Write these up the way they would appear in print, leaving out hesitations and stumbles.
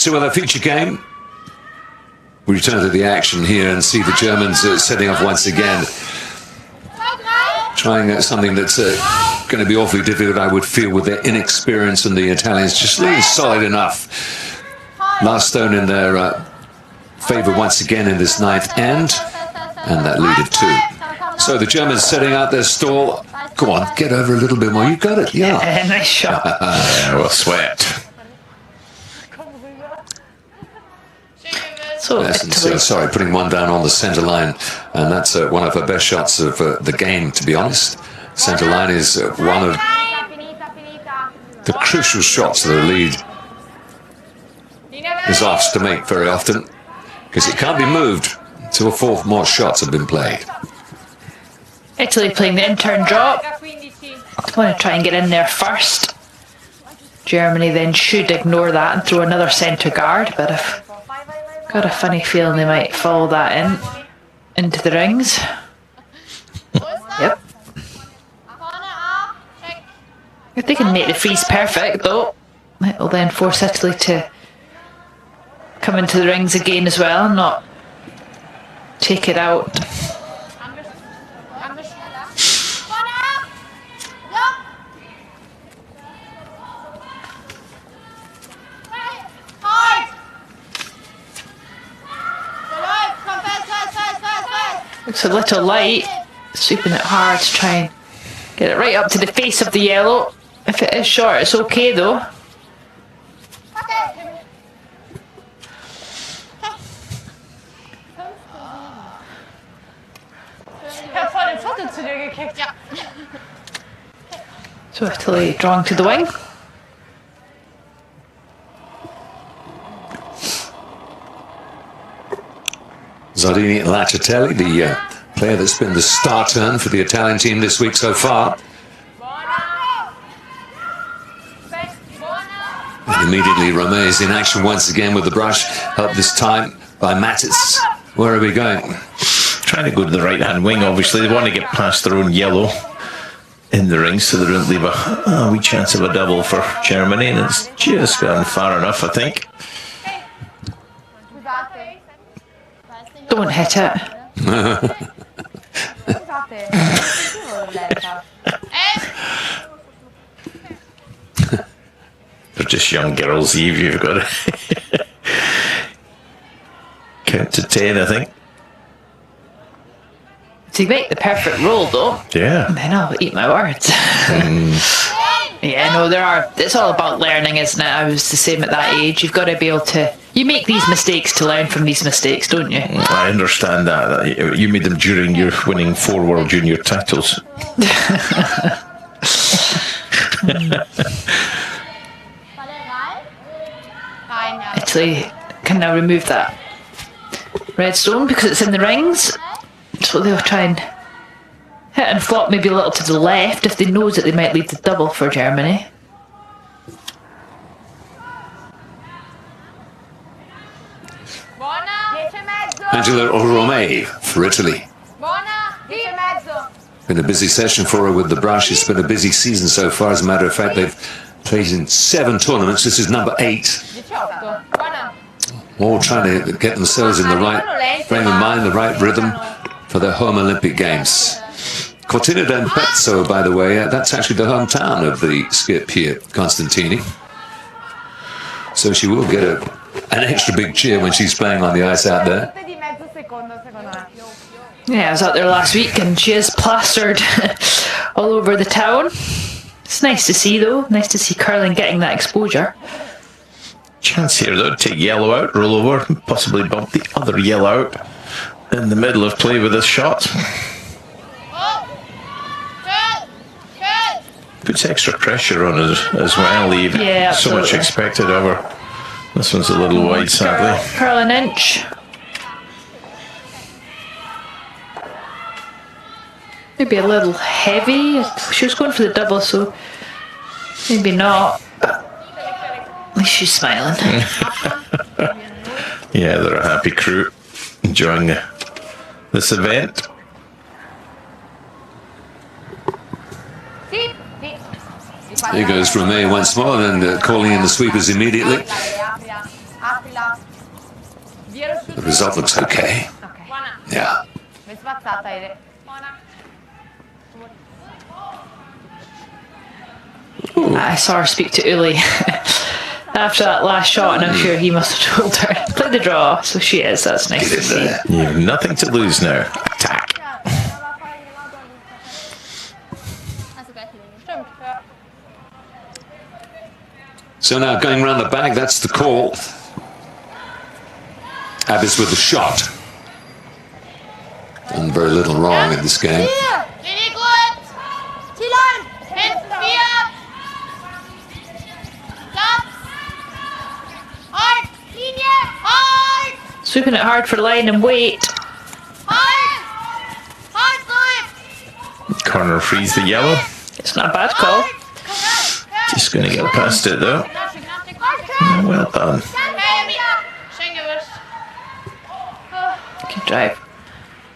So with our feature game, we return to the action here and see the Germans setting off once again. Trying something that's going to be awfully difficult, I would feel, with their inexperience, and the Italians just really solid enough. Last stone in their favour once again in this ninth end, and that lead of 2. So the Germans setting out their stall. Go on, get over a little bit more. You got it, yeah. Nice shot. Yeah, well swept. So sorry, putting one down on the centre line, and that's one of her best shots of the game, to be honest. Centre line is one of the crucial shots that the lead is asked to make very often, because it can't be moved until 4 more shots have been played. Italy playing the in-turn drop. I want to try and get in there first. Germany then should ignore that and throw another centre guard, but I've got a funny feeling they might follow that into the rings. Yep. If they can make the freeze perfect, though, it'll then force Italy to come into the rings again as well and not take it out. Looks a little light, sweeping it hard to try and get it right up to the face of the yellow. If it is short, it's okay though. So Italy drawing to the wing. Zardini Lacatelli, the player that's been the star turn for the Italian team this week so far. And immediately Romeo is in action once again with the brush, helped this time by Matic. Where are we going? Trying to go to the right-hand wing, obviously. They want to get past their own yellow in the ring, so they don't leave a wee chance of a double for Germany, and it's just gone far enough, I think. Don't hit it. They're just young girls, Eve. You've got to count to 10, I think. To make the perfect roll, though. Yeah. Then I'll eat my words. Yeah, no, it's all about learning, isn't it? I was the same at that age. You've got to be able to. You make these mistakes to learn from these mistakes, don't you? I understand that. You made them during your winning 4 World Junior titles. Italy can now remove that red stone because it's in the rings. So they'll try and hit and flop maybe a little to the left if they know that they might leave the double for Germany. Angela Romeo for Italy. Been a busy session for her with the brush. It's been a busy season so far. As a matter of fact, they've played in 7 tournaments. This is number 8. All trying to get themselves in the right frame of mind, the right rhythm for their home Olympic Games. Cortina d'Ampezzo, by the way, that's actually the hometown of the skip here, Constantini. So she will get an extra big cheer when she's playing on the ice out there. Yeah, I was out there last week and she is plastered all over the town. It's nice to see, though. Nice to see curling getting that exposure. Chance here, though, to take yellow out, roll over, and possibly bump the other yellow out in the middle of play with this shot. Puts extra pressure on it as well, Eve. Yeah, so much expected of her. This one's a little wide, sadly. Curl an inch. Maybe a little heavy. She was going for the double, so maybe not. At least she's smiling. Yeah, they're a happy crew enjoying this event. There goes Romeo once more, and calling in the sweepers immediately. The result looks okay. Yeah. I saw her speak to Uli after that last shot, and I'm sure he must have told her, play the draw. So she is. That's nice to see. You have nothing to lose now. Attack. So now going round the bag, that's the call. Abbas with the shot. Done very little wrong in this game. Sweeping it hard for line and weight. Corner frees the yellow. It's not a bad call. Just going to get past it though. Well done. Good drive.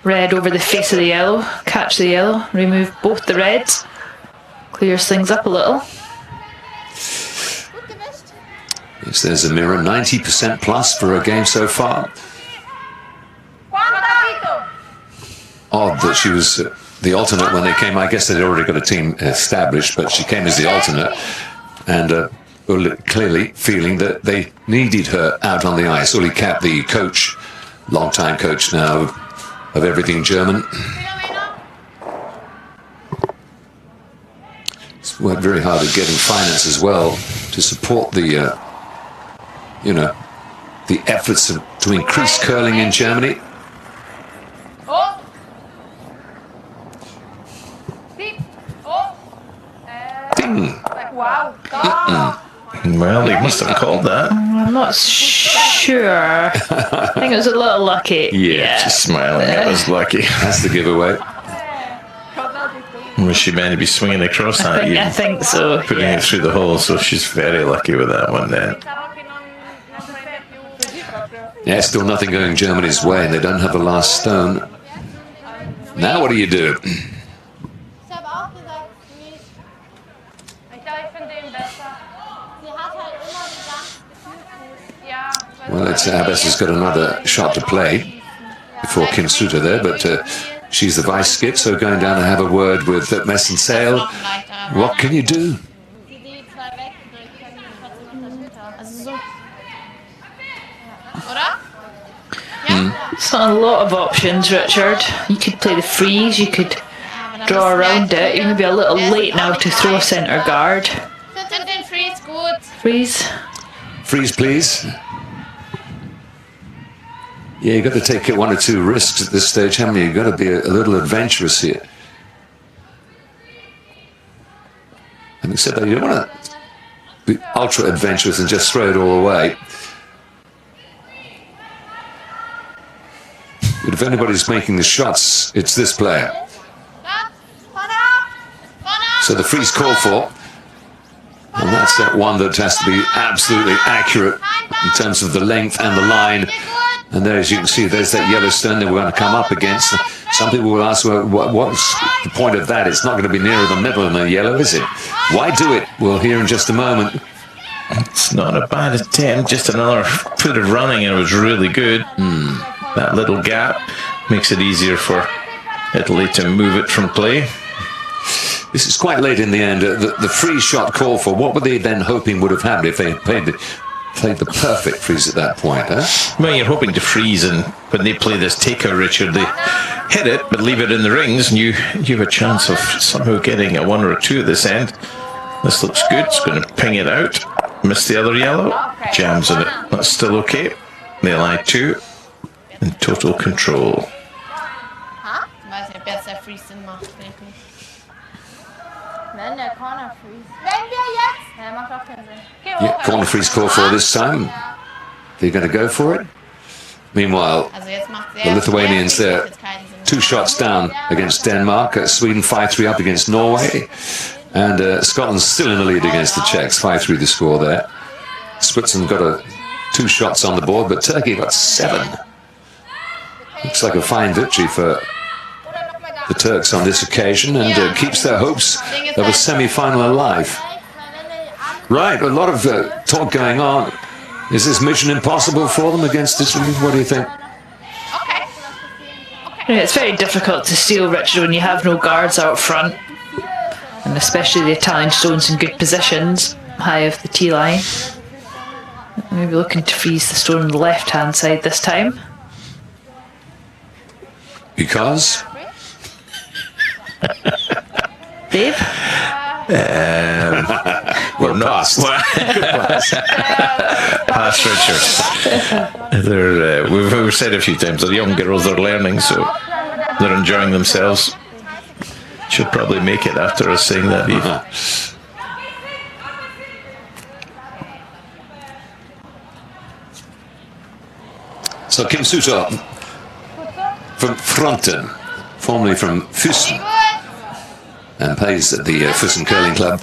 Red over the face of the yellow. Catch the yellow. Remove both the reds. Clears things up a little. Yes, there's a mirror. 90% plus for a game so far. Odd that she was the alternate when they came. I guess they'd already got a team established, but she came as the alternate. And clearly feeling that they needed her out on the ice. Uli Kapp, the coach, long-time coach now of everything German. It's worked very hard at getting finance as well to support the, the efforts to increase curling in Germany. Ding. Well, they must have called that. I'm not sure. I think it was a little lucky. Yeah, just smiling. It was lucky. That's the giveaway. Was she meant to be swinging across at you? I think so. Putting it through the hole, so she's very lucky with that one then. Yeah, still nothing going Germany's way, and they don't have a last stone. Now what do you do? Well, it's Abbas has got another shot to play before Kim Suter there, but she's the vice skip, so going down to have a word with Messen Sale. What can you do? It's not a lot of options, Richard. You could play the freeze, you could draw around it. You're maybe a little late now to throw centre guard. Freeze. Freeze, please. Yeah, you've got to take one or two risks at this stage, haven't you? You've got to be a little adventurous here. Having said that, you don't want to be ultra adventurous and just throw it all away. But if anybody's making the shots, it's this player. So the freeze call for, and that's that one that has to be absolutely accurate in terms of the length and the line. And there, as you can see, there's that yellow stone that we're going to come up against. Some people will ask, well, what's the point of that? It's not going to be nearer the middle in the yellow, is it? Why do it? We'll hear in just a moment. It's not a bad attempt, just another foot of running, and it was really good. That little gap makes it easier for Italy to move it from play. This is quite late in the end. The free shot call for, what were they then hoping would have happened if they had played the perfect freeze at that point, huh? Well, you're hoping to freeze, and when they play this takeout, Richard, they hit it but leave it in the rings, and you have a chance of somehow getting a 1 or a 2 at this end. This looks good. It's going to ping it out. Miss the other yellow. Jams on it. That's still okay. They lie 2. In total control. Yeah, corner freeze call for this time. They're going to go for it. Meanwhile, the Lithuanians there, 2 shots down against Denmark. Sweden 5-3 up against Norway. And Scotland's still in the lead against the Czechs. 5-3 the score there. Switzerland got 2 shots on the board, but Turkey got 7. Looks like a fine victory for the Turks on this occasion, and keeps their hopes of a semi-final alive. Right, a lot of talk going on. Is this mission impossible for them against Italy? What do you think? It's very difficult to steal, Richard, when you have no guards out front. And especially the Italian stones in good positions, high of the tee line. Maybe looking to freeze the stone on the left-hand side this time. Because? Dave? We're past. Past Richard. We've said a few times, they're young girls, they're learning, so they're enjoying themselves. Should probably make it after us saying that, Eve. So Kim Suter from Fronten, formerly from Füssen, and plays at the Füssen Curling Club.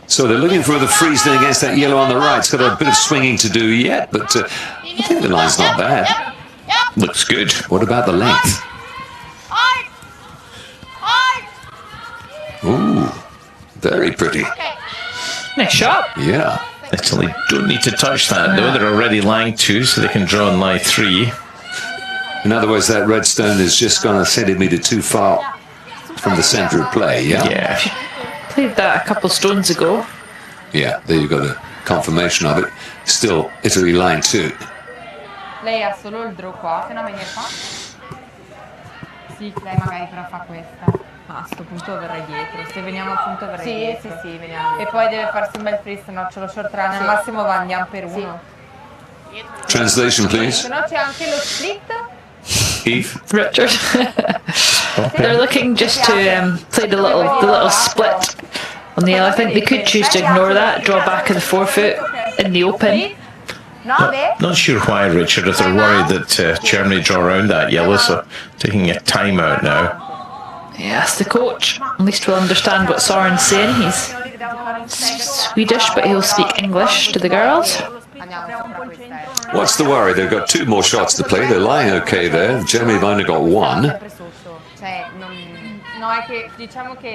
So they're looking for the freeze then against that yellow on the right. It's got a bit of swinging to do yet, but I think the line's not bad. Looks good. What about the length? Ooh, very pretty. Nice shot. Yeah. Italy don't need to touch that, though. They're already line 2, so they can draw on line 3. In other words, that red stone has just gone a centimetre too far from the centre of play, yeah? Yeah. Played that a couple stones ago. Yeah, there you've got a confirmation of it. Still, Italy line 2. Lei ha solo il draw qua, che non fa? Sì, lei magari però fa questa. Ma a sto punto verrai dietro. Se veniamo appunto verrai dietro. Sì, veniamo. E poi deve farsi un bel free, se no ce lo short run. Al massimo va andiamo per uno. Translation, please. Se no c'è anche lo split. Eve. Richard. They're looking just to play the little split on the yellow. I think they could choose to ignore that, draw back of the forefoot in the open. Not sure why, Richard, if they're worried that Germany draw around that yellow, so taking a timeout now. Yes, the coach. At least we'll understand what Soren's saying. He's Swedish, but he'll speak English to the girls. What's the worry? They've got 2 more shots to play. They're lying okay there. Germany have only got 1.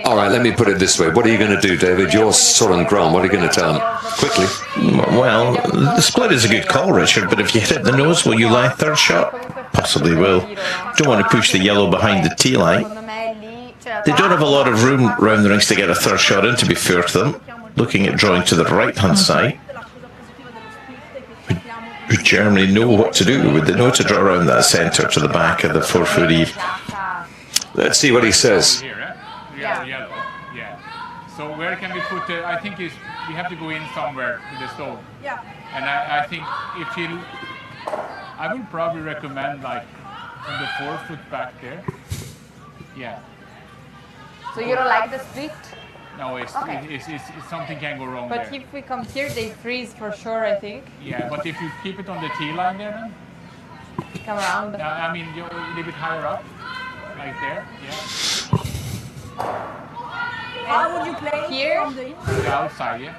All right, let me put it this way. What are you going to do, David? You're sort on ground. What are you going to tell them? Quickly. Well, the split is a good call, Richard, but if you hit the nose, will you lie 3rd shot? Possibly will. Don't want to push the yellow behind the tee line. They don't have a lot of room round the rings to get a 3rd shot in, to be fair to them. Looking at drawing to the right-hand side. Would Germany know what to do? Would they know to draw around that centre to the back of the 4-foot Eve? Let's see what he says. Yellow. Yeah. So where can we put the, I think we have to go in somewhere with the stone. Yeah. And I think if you, I would probably recommend like from the 4-foot back there. Yeah. So you don't like the split? No, it's something can go wrong but there. If we come here, they freeze for sure, I think. Yeah, but if you keep it on the tee line there, then? Come around. I mean, you're a little bit higher up, like there, yeah. How would you play here? On the outside, yeah.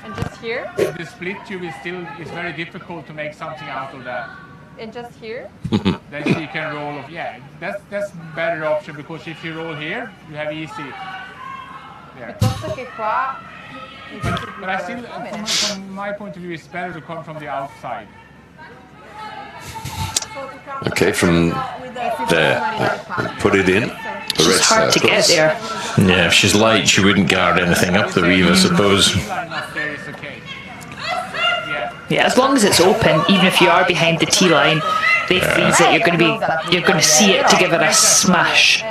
And just here? With the split tube is still, it's very difficult to make something out of that. And just here? Then you can roll off. Yeah, that's better option, because if you roll here, you have easy. There. But I still, from my point of view, it's better to come from the outside. Okay, from there, put it in. It's hard to get there. Yeah, if she's light, she wouldn't guard anything up the reeve, I suppose. Yeah, as long as it's open, even if you are behind the tee line, they freeze it. You're going to see it to give it a smash.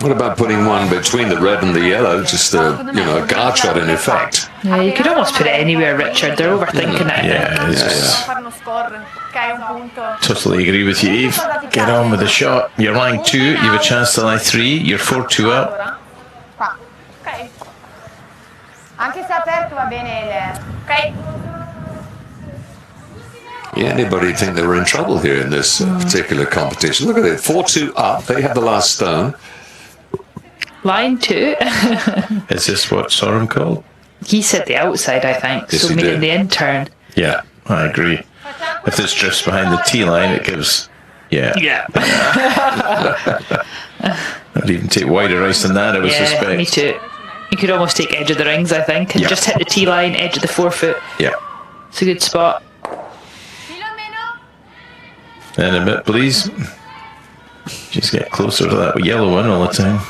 What about putting one between the red and the yellow? Just a guard shot in effect. Yeah, you could almost put it anywhere, Richard. They're overthinking it. Yeah, it's just totally agree with you, Eve. Get on with the shot. You're line 2, you have a chance to lie 3. You're 4-2 up. Anche se aperto va bene. Ok. Yeah, anybody think they were in trouble here in this particular competition? Look at it, 4-2 up. They have the last stone. Line 2. Is this what Sorum called? He said the outside, I think. Yes, so he meaning did. the intern. Yeah, I agree. If this drifts behind the tee line, it gives... Yeah. Yeah. I'd even take wider ice than that, I would suspect. Me too. You could almost take edge of the rings, I think, and just hit the tee line, edge of the forefoot. Yeah. It's a good spot. And a bit, please. Just get closer to that yellow one all the time.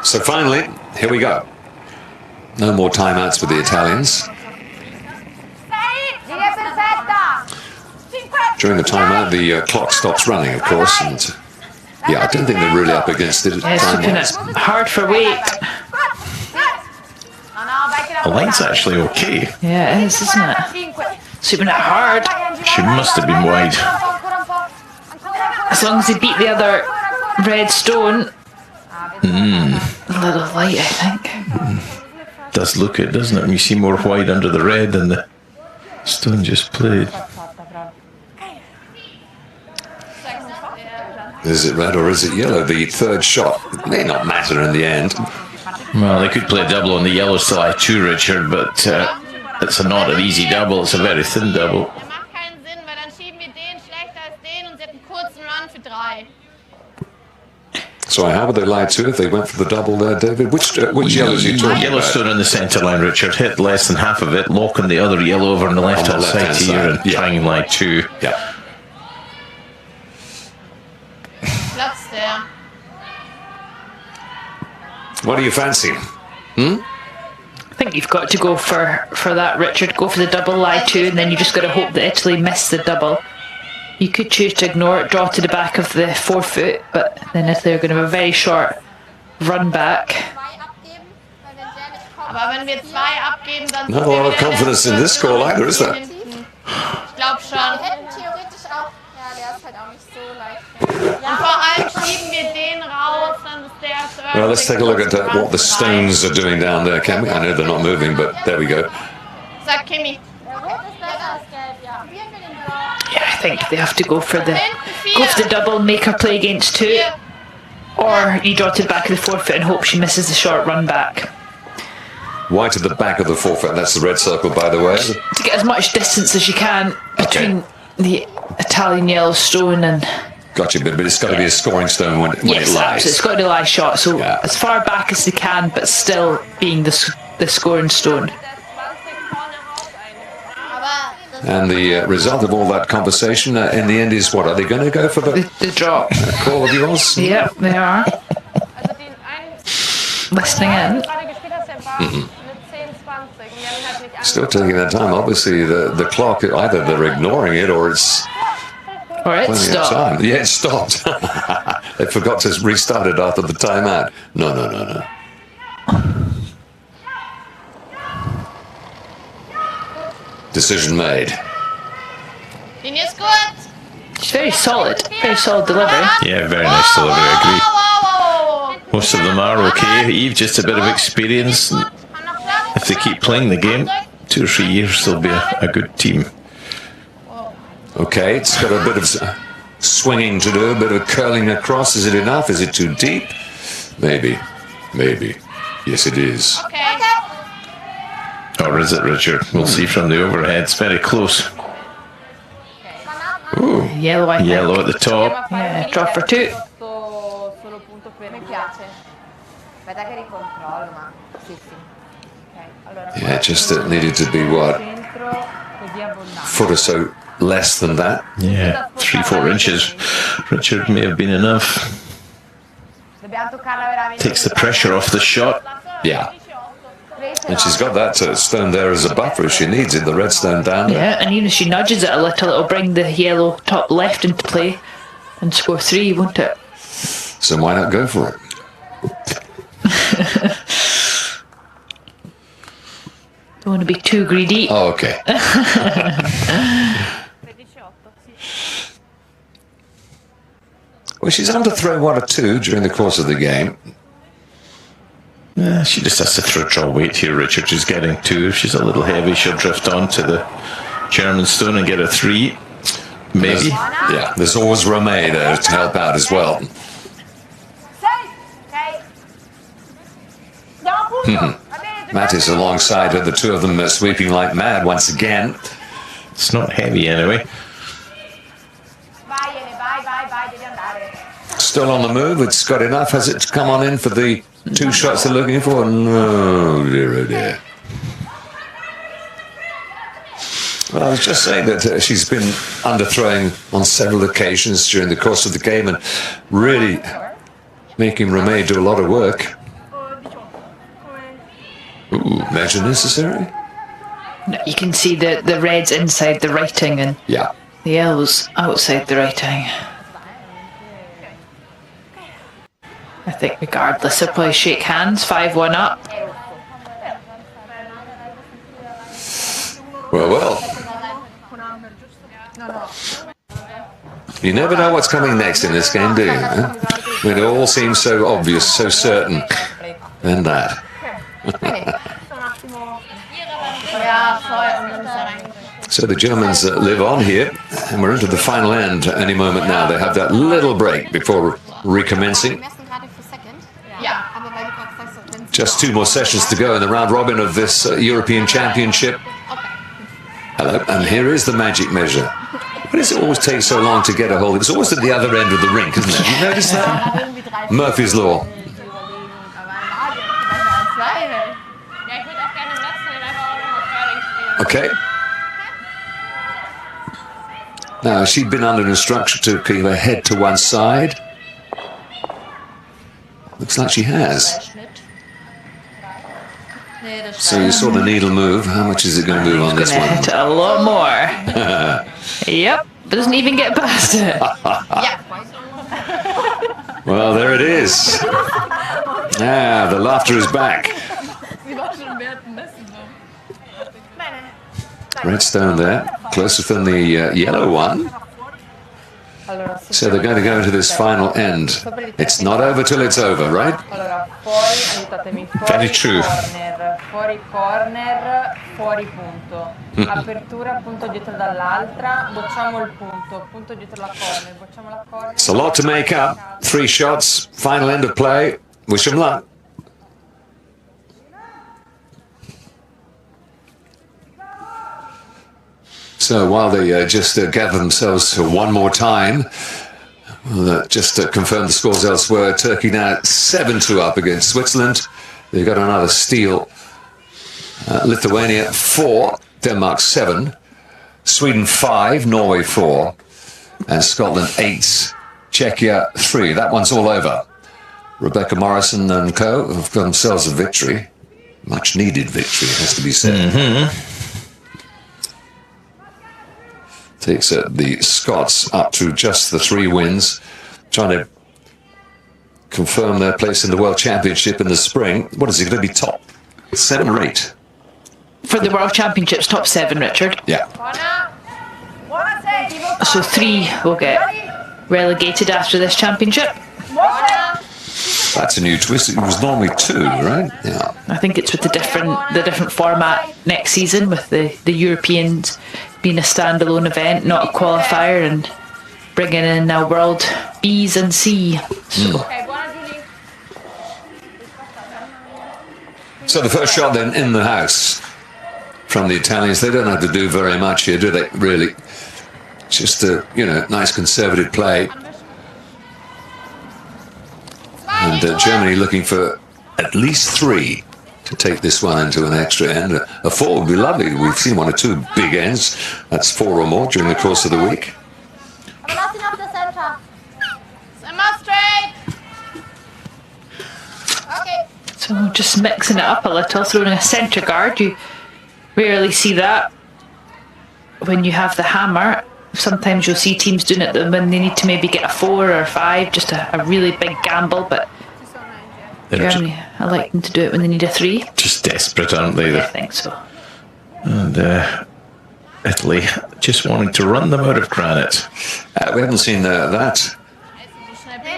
So finally, here we go. No more timeouts for the Italians. During the timeout, the clock stops running, of course, and yeah, I don't think they're really up against it. Yeah, it's looking at hard for weight. The line's actually okay. Yeah, it is, isn't it? Sweeping it hard. She must have been wide. As long as he beat the other red stone. A little light, I think. Does look it, doesn't it? When you see more white under the red than the stone just played. Is it red or is it yellow? The third shot may not matter in the end. Well, they could play a double on the yellow side too, Richard, but it's not an easy double, it's a very thin double. So how would they lie to if they went for the double there, David? Which yellows are you talking Yellow about? stone on the centre line, Richard. Hit less than half of it, locking the other yellow over on the left-hand side here and trying and lie two. Yeah. What do you fancy? I think you've got to go for that, Richard. Go for the double, lie two, and then you just got to hope that Italy miss the double. You could choose to ignore it, draw to the back of the forefoot, but then Italy are going to have a very short run back. Not a lot of confidence in this score either, is there? Well, let's take a look at what the stones are doing down there, can we? I know they're not moving, but there we go. Yeah, I think they have to go for the double, make her play against two, or you draw to the back of the forefoot and hope she misses the short run back. White at the back of the forefoot, that's the red circle, by the way. To get as much distance as you can between the Italian yellow stone and... Gotcha, but it's got to be a scoring stone when it lies. Absolutely. It's got to lie short, so as far back as they can, but still being the scoring stone. And the result of all that conversation in the end is what? Are they going to go for the drop? Call of yours? Yep, they are. Listening in. Still taking their time. Obviously, the clock, either they're ignoring it or it's... Or it stopped. Time. Yeah, it stopped. They forgot to restart it after the timeout. No. Decision made. It's very solid delivery. Yeah, very nice delivery, I agree. Most of them are okay. Eve, just a bit of experience. If they keep playing the game, 2 or 3 years, they'll be a good team. Okay, it's got a bit of swinging to do, a bit of curling across. Is it enough? Is it too deep? Maybe. Yes, it is. Or is it, Richard? We'll see from the overhead. It's very close. Ooh, yellow, I think. Yellow at the top. Yeah, draw for two. Yeah, just it needed to be what? Foot or so less than that. Yeah, 3-4 inches. Richard may have been enough. Takes the pressure off the shot. Yeah. And she's got that stone there as a buffer if she needs it, the red stone down there. Yeah, and even if she nudges it a little, it'll bring the yellow top left into play and score 3, won't it? So why not go for it? Don't want to be too greedy. Oh, okay. Well, she's under throw 1 or 2 during the course of the game. Yeah, she just has to draw weight here, Richard. She's getting 2. If she's a little heavy, she'll drift on to the German stone and get a 3. Maybe. Yeah, there's always Romay there to help out as well. Mattis alongside her, the two of them are sweeping like mad once again. It's not heavy anyway. still on the move. It's got enough. Has it come on in for the 2 shots they're looking for? No, dear, oh dear. Well, I was just saying that she's been underthrowing on several occasions during the course of the game and really making Romeo do a lot of work. Ooh, measure necessary? No, you can see the red's inside the writing and Yeah. the yellow's outside the writing. I think regardless, they'll probably shake hands, 5-1 up. Well. You never know what's coming next in this game, do you? Huh? I mean, it all seems so obvious, so certain. And that. So the Germans live on here, and we're into the final end any moment now. They have that little break before recommencing. Just 2 more sessions to go in the round robin of this European Championship. Hello, and here is the magic measure. Why does it always take so long to get a hold? It's always at the other end of the rink, isn't it? You notice that? Murphy's Law. Okay. Now, she'd been under instruction to keep her head to one side. Looks like she has. So you saw the needle move. How much is it going to move on this one? Hit it a lot more. Yep, doesn't even get past it. Well, there it is. Ah, the laughter is back. Red stone there, closer than the yellow one. So they're going to go into this final end. It's not over till it's over, right? Very true. Fuori corner, fuori punto. Apertura, punto dietro dall'altra, bocciamo il punto, punto dietro la corner, bocciamo la corner. It's a lot to make up. 3 shots, final end of play. Wish them luck. So while they just gather themselves one more time, we'll just confirm the scores elsewhere. Turkey now 7-2 up against Switzerland. They've got another steal. Lithuania 4, Denmark 7, Sweden 5, Norway 4, and Scotland 8, Czechia 3. That one's all over. Rebecca Morrison and co have got themselves a victory. Much needed victory, it has to be said. Takes the Scots up to just the 3 wins, trying to confirm their place in the World Championship in the spring. What is it going to be, top 7 or 8? For the World Championships, top 7, Richard. Yeah. So 3 will get relegated after this championship. That's a new twist. It was normally 2, right? Yeah. I think it's with the different format next season, with the Europeans being a standalone event, not a qualifier, and bringing in now World B's and C. So the first shot then in the house from the Italians. They don't have to do very much here, do they? Really, just a nice conservative play. And Germany looking for at least 3 to take this one into an extra end. A 4 would be lovely. We've seen 1 or 2 big ends. That's 4 or more during the course of the week. So just mixing it up a little, throwing a centre guard. You rarely see that when you have the hammer. Sometimes you'll see teams doing it when they need to maybe get a 4 or 5, just a really big gamble, but Germany, I like them to do it when they need a 3. Just desperate, aren't they? I think so. And Italy just wanting to run them out of granite. We haven't seen that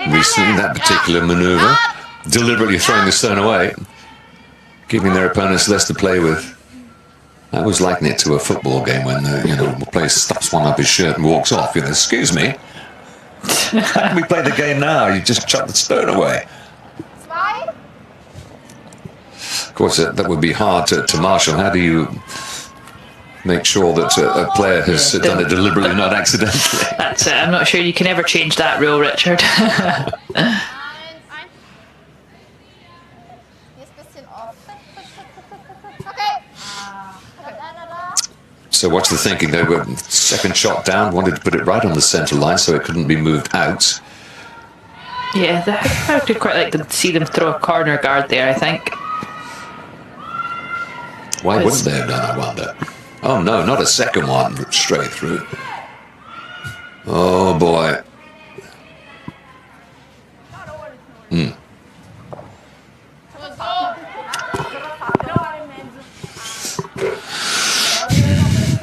recently, that particular manoeuvre. Deliberately throwing the stone away, giving their opponents less to play with. I was liking it to a football game when the player stuffs one up his shirt and walks off. Excuse me. We play the game now. You just chuck the stone away. Of course, that would be hard to marshal. How do you make sure that a player has done it deliberately, not accidentally. That's it. I'm not sure you can ever change that rule, Richard. So what's the thinking? They were second shot down, wanted to put it right on the centre line so it couldn't be moved out. Yeah, I would quite like to see them throw a corner guard there, I think. Why wouldn't they have done, I wonder? Oh no, not a second one, straight through. Oh boy.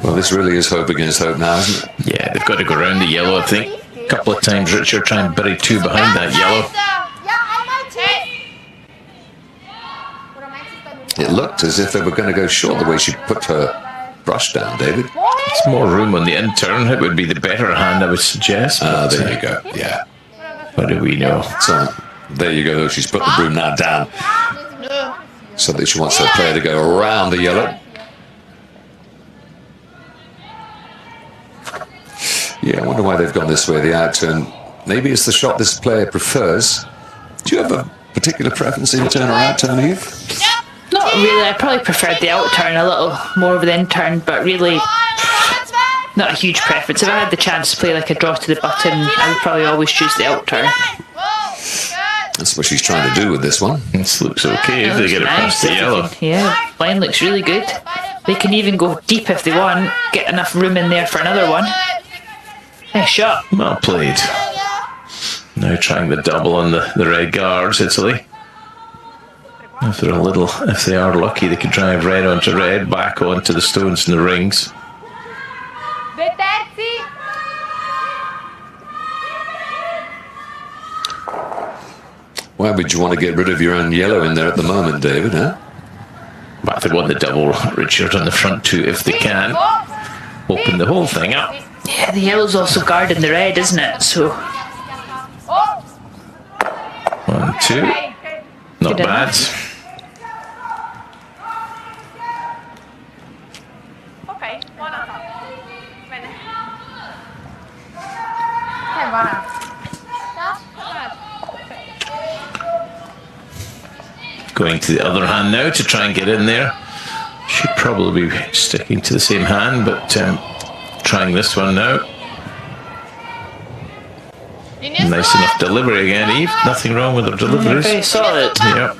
Well, this really is hope against hope now, isn't it? Yeah, they've got to go around the yellow, I think. A couple of times Richard try and bury two behind that yellow. It looked as if they were going to go short the way she put her brush down, David. There's more room on the in-turn. It would be the better hand, I would suggest. Ah, there you go. Yeah. What do we know? So, there you go. She's put the broom now down. So that she wants her player to go around the yellow. Yeah, I wonder why they've gone this way, the out-turn. Maybe it's the shot this player prefers. Do you have a particular preference, in-turn or out-turn, Eve? Not really. I probably preferred the out-turn a little more of the in-turn, but really not a huge preference. If I had the chance to play like a draw to the button, I would probably always choose the out-turn. That's what she's trying to do with this one. This looks okay if they get it past the yellow. Yeah, line looks really good. They can even go deep if they want, get enough room in there for another one. Nice shot. Well played. Now trying the double on the red guards, Italy. If they are lucky, they could drive red onto red, back onto the stones and the rings. Why would you want to get rid of your own yellow in there at the moment, David, huh? But they want the double, Richard, on the front two if they can. Open the whole thing up. Yeah, the yellow's also guarding the red, isn't it? So 1, 2. Not bad. Going to the other hand now to try and get in there. Should probably be sticking to the same hand, but trying this one now. Nice enough delivery again, Eve. Nothing wrong with her deliveries. very solid. Yeah.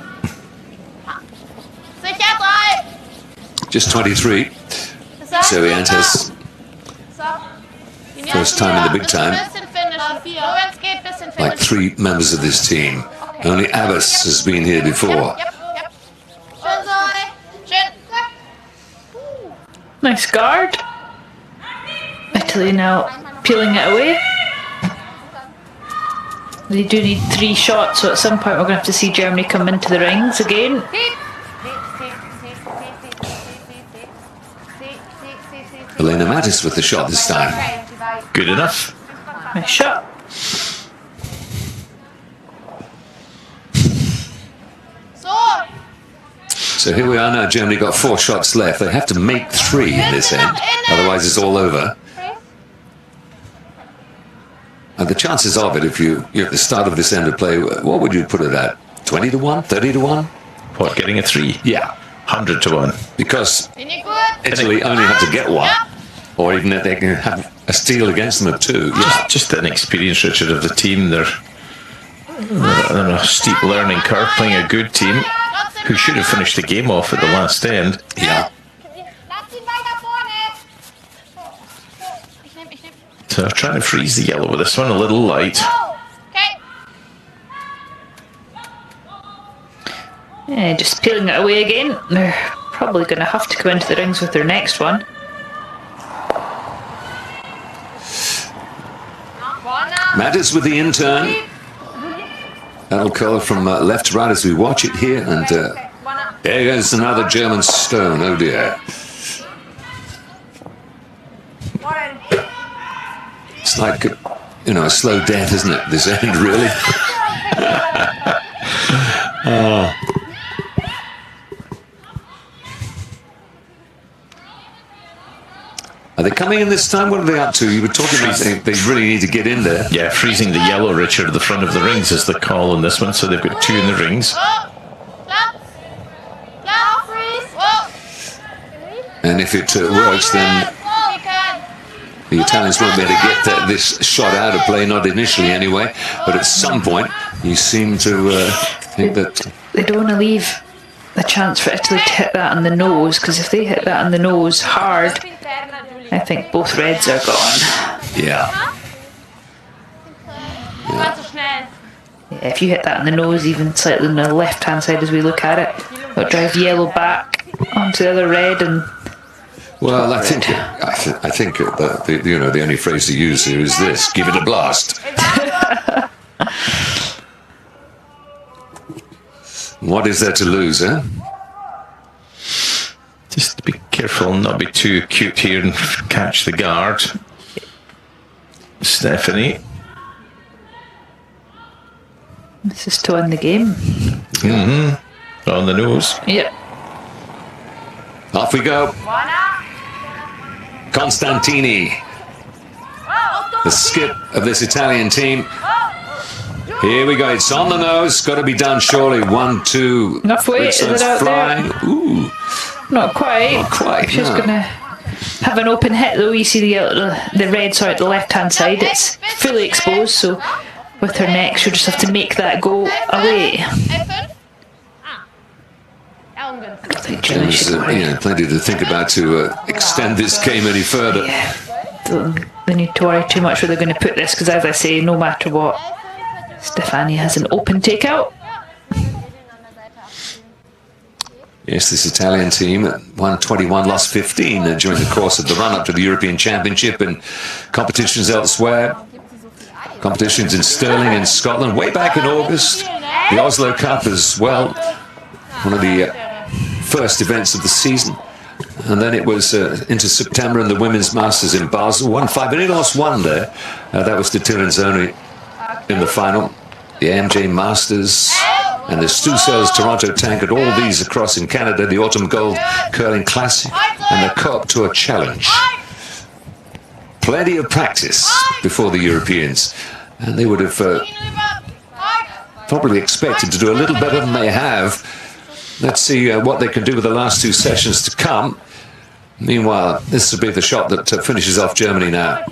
Just 23. Zoe Antes. First time in the big time. Like 3 members of this team. Only Abbas has been here before. Nice guard. Italy now peeling it away. They do need 3 shots, so at some point we're going to have to see Germany come into the rings again. Elena Mattis with the shot this time. Good enough. Nice shot. So here we are now. Germany got 4 shots left. They have to make 3 in this end. Otherwise it's all over. And the chances of it, if you're at the start of this end of play, what would you put it at? 20 to 1? 30 to 1? What, getting a 3? Yeah. 100 to 1. Because Italy only have to get 1. Or even if they can have a steal against them of 2. Yeah. Just an experience, Richard, of the team. They're on a steep learning curve, playing a good team who should have finished the game off at the last end. Yeah. So I'm trying to freeze the yellow with this one, a little light. Yeah, just peeling it away again. They're probably going to have to come into the rings with their next one. Mattis with the in-turn. That'll go from left to right as we watch it here. And there goes another German stone. Oh dear. It's like, a slow death, isn't it? This end, really. Are they coming in this time? What are they up to? You were talking about they really need to get in there. Yeah, freezing the yellow, Richard, at the front of the rings is the call on this one. So they've got 2 in the rings. And if it works, then the Italians won't be able to get this shot out of play, not initially anyway. But at some point, you seem to think that... They don't want to leave a chance for Italy to hit that on the nose, because if they hit that on the nose hard, I think both reds are gone. Yeah. If you hit that on the nose, even slightly on the left-hand side as we look at it, it'll drive yellow back onto the other red and... Well, I think that the only phrase to use here is this: give it a blast. What is there to lose, eh? Just be careful, not be too cute here and catch the guard. Stephanie. This is to win the game. Mm-hmm. On the nose. Yep. Off we go. Constantini, the skip of this Italian team. Here we go. It's on the nose. Got to be done surely. 1, 2. Enough weight. Is it out flying. there? Ooh. Not quite. Not quite. She's going to have an open hit though. You see the red, sorry, at the left-hand side. It's fully exposed, so with her neck, she'll just have to make that go away. Plenty to think about to extend this game any further. Yeah. Don't they need to worry too much where they're going to put this, because as I say, no matter what, Stefani has an open takeout. Yes, this Italian team won 21, lost 15 during the course of the run-up to the European Championship and competitions elsewhere. Competitions in Stirling in Scotland, way back in August. The Oslo Cup as well, one of the first events of the season. And then it was into September in the Women's Masters in Basel. 1-5, only lost 1 there. That was to Tirinzoni in the final. The AMJ Masters and the Stussels Toronto Tankard, all these across in Canada, the Autumn Gold Curling Classic and the Co-op Tour Challenge. Plenty of practice before the Europeans, and they would have probably expected to do a little better than they have. Let's see what they can do with the last 2 sessions to come. Meanwhile, this will be the shot that finishes off Germany now.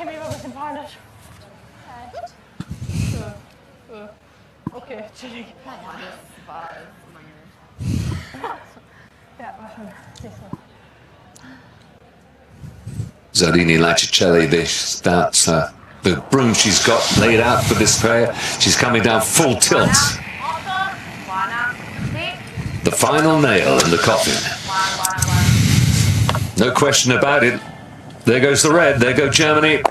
Zarini Lacicelli, that's the broom she's got laid out for this pair. She's coming down full tilt. The final nail in the coffin. No question about it. There goes the red, there go Germany.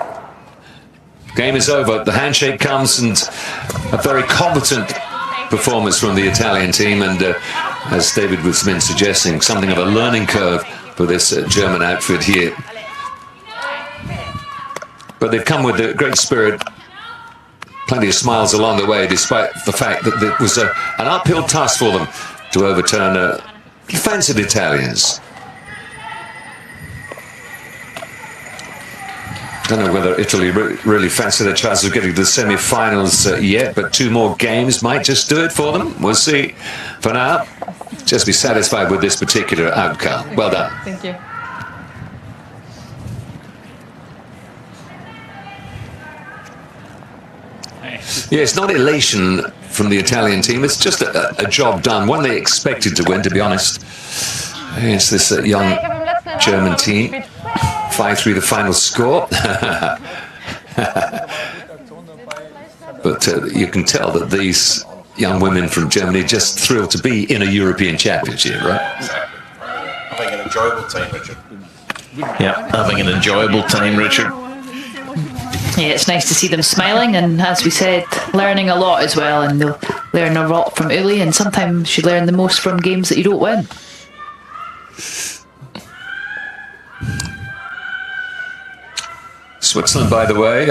Game is over. The handshake comes, and a very competent performance from the Italian team, and as David was been suggesting, something of a learning curve for this German outfit here. But they've come with a great spirit, plenty of smiles along the way, despite the fact that it was an uphill task for them to overturn fancied Italians. Don't know whether Italy really fancy their chances of getting to the semi-finals yet, but 2 more games might just do it for them. We'll see. For now, just be satisfied with this particular outcome. Well done. Thank you. Yeah, it's not elation from the Italian team. It's just a job done, one they expected to win, to be honest. It's this young German team. 5-3 the final score. But you can tell that these young women from Germany are just thrilled to be in a European Championship, right? Having an enjoyable time, Richard. Yeah, having an enjoyable time, Richard. Yeah, it's nice to see them smiling, and as we said, learning a lot as well, and they'll learn a lot from Uli, and sometimes you learn the most from games that you don't win. Switzerland, by the way,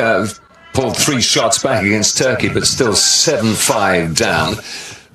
pulled 3 shots back against Turkey, but still 7-5 down.